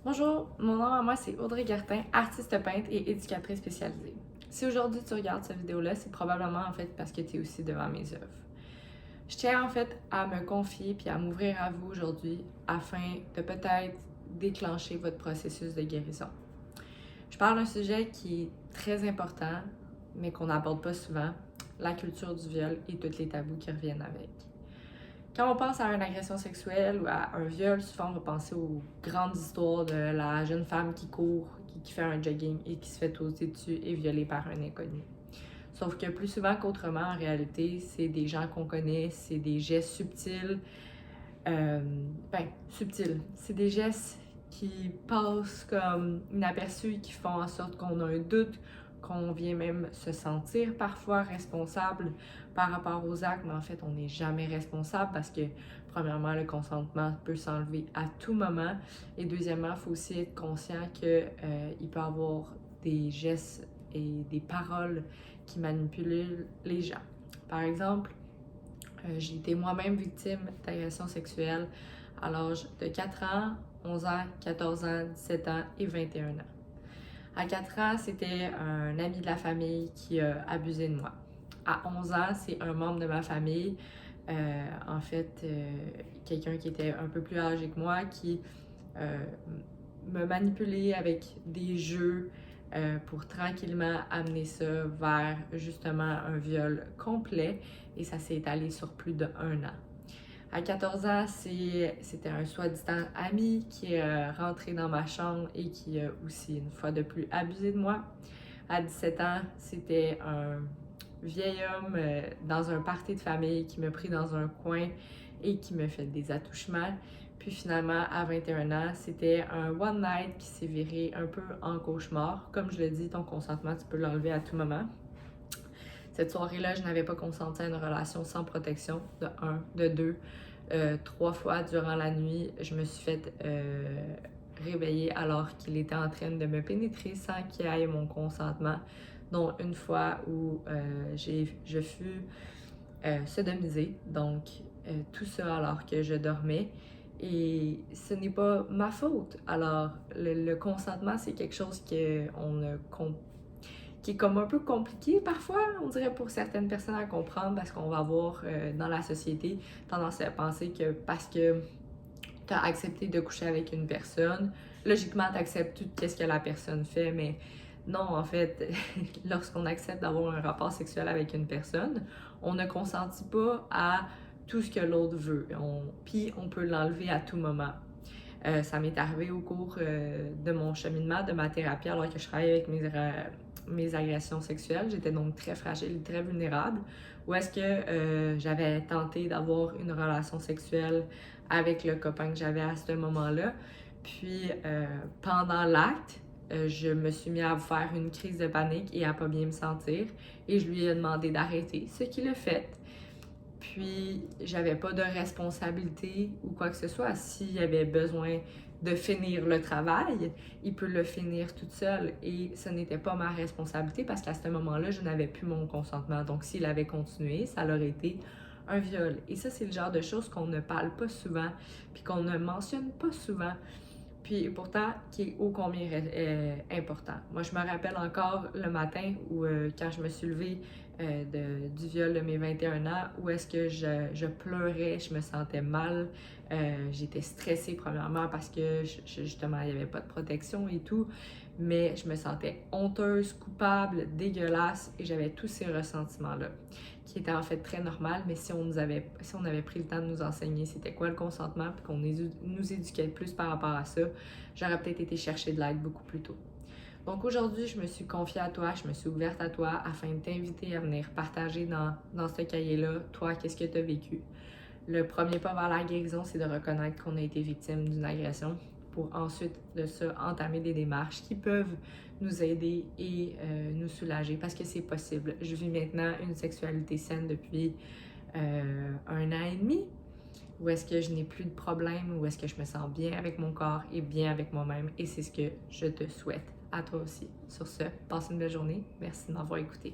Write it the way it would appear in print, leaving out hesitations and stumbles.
Bonjour, mon nom à moi c'est Audrey Gartin, artiste peintre et éducatrice spécialisée. Si aujourd'hui tu regardes cette vidéo-là, c'est probablement en fait parce que tu es aussi devant mes œuvres. Je tiens en fait à me confier puis à m'ouvrir à vous aujourd'hui afin de peut-être déclencher votre processus de guérison. Je parle d'un sujet qui est très important, mais qu'on n'aborde pas souvent, la culture du viol et tous les tabous qui reviennent avec. Quand on pense à une agression sexuelle ou à un viol, souvent on va penser aux grandes histoires de la jeune femme qui court, qui fait un jogging et qui se fait toaster dessus et violée par un inconnu. Sauf que plus souvent qu'autrement, en réalité, c'est des gens qu'on connaît, c'est des gestes subtils. Subtils. C'est des gestes qui passent comme inaperçus, qui font en sorte qu'on a un doute, qu'on vient même se sentir parfois responsable par rapport aux actes, mais en fait, on n'est jamais responsable parce que, premièrement, le consentement peut s'enlever à tout moment. Et deuxièmement, il faut aussi être conscient qu'il peut y avoir des gestes et des paroles qui manipulent les gens. Par exemple, j'ai été moi-même victime d'agression sexuelle à l'âge de 4 ans, 11 ans, 14 ans, 17 ans et 21 ans. À 4 ans, c'était un ami de la famille qui a abusé de moi. À 11 ans, c'est un membre de ma famille, quelqu'un qui était un peu plus âgé que moi, qui me manipulait avec des jeux pour tranquillement amener ça vers justement un viol complet et ça s'est étalé sur plus d'1 an. À 14 ans, c'était un soi-disant ami qui est rentré dans ma chambre et qui a aussi une fois de plus abusé de moi. À 17 ans, c'était un vieil homme dans un party de famille qui m'a pris dans un coin et qui me fait des attouchements. Puis finalement, à 21 ans, c'était un one night qui s'est viré un peu en cauchemar. Comme je le dis, ton consentement, tu peux l'enlever à tout moment. Cette soirée-là, je n'avais pas consenti à une relation sans protection, de 1, de 2. 3 fois durant la nuit, je me suis fait réveiller alors qu'il était en train de me pénétrer sans qu'il y ait mon consentement, dont une fois où je fus sodomisée, donc tout ça alors que je dormais. Et ce n'est pas ma faute. Alors, le consentement, c'est quelque chose qui est comme un peu compliqué parfois, on dirait pour certaines personnes à comprendre parce qu'on va avoir dans la société tendance à penser que parce que tu as accepté de coucher avec une personne, logiquement tu acceptes tout ce que la personne fait, mais non, en fait, lorsqu'on accepte d'avoir un rapport sexuel avec une personne, on ne consentit pas à tout ce que l'autre veut, puis on peut l'enlever à tout moment. Ça m'est arrivé au cours de mon cheminement, de ma thérapie, alors que je travaillais avec mes agressions sexuelles. J'étais donc très fragile, très vulnérable. Où est-ce que j'avais tenté d'avoir une relation sexuelle avec le copain que j'avais à ce moment-là. Puis pendant l'acte, je me suis mis à faire une crise de panique et à pas bien me sentir. Et je lui ai demandé d'arrêter, ce qu'il a fait. Puis, j'avais pas de responsabilité ou quoi que ce soit. S'il avait besoin de finir le travail, il peut le finir toute seule. Et ce n'était pas ma responsabilité parce qu'à ce moment-là, je n'avais plus mon consentement. Donc, s'il avait continué, ça aurait été un viol. Et ça, c'est le genre de choses qu'on ne parle pas souvent, puis qu'on ne mentionne pas souvent. Puis pourtant, qui est ô combien important. Moi, je me rappelle encore le matin où, quand je me suis levée du viol de mes 21 ans, où est-ce que je pleurais, je me sentais mal. J'étais stressée, premièrement, parce que justement, il n'y avait pas de protection et tout. Mais je me sentais honteuse, coupable, dégueulasse et j'avais tous ces ressentiments-là qui étaient en fait très normaux, mais si on avait pris le temps de nous enseigner c'était quoi le consentement puis qu'on nous éduquait plus par rapport à ça, j'aurais peut-être été chercher de l'aide beaucoup plus tôt. Donc aujourd'hui, je me suis confiée à toi, je me suis ouverte à toi afin de t'inviter à venir partager dans ce cahier-là, toi, qu'est-ce que tu as vécu. Le premier pas vers la guérison, c'est de reconnaître qu'on a été victime d'une agression pour ensuite de ça entamer des démarches qui peuvent nous aider et nous soulager parce que c'est possible. Je vis maintenant une sexualité saine depuis 1 an et demi où est-ce que je n'ai plus de problème, où est-ce que je me sens bien avec mon corps et bien avec moi-même et c'est ce que je te souhaite à toi aussi. Sur ce, passe une belle journée. Merci de m'avoir écouté.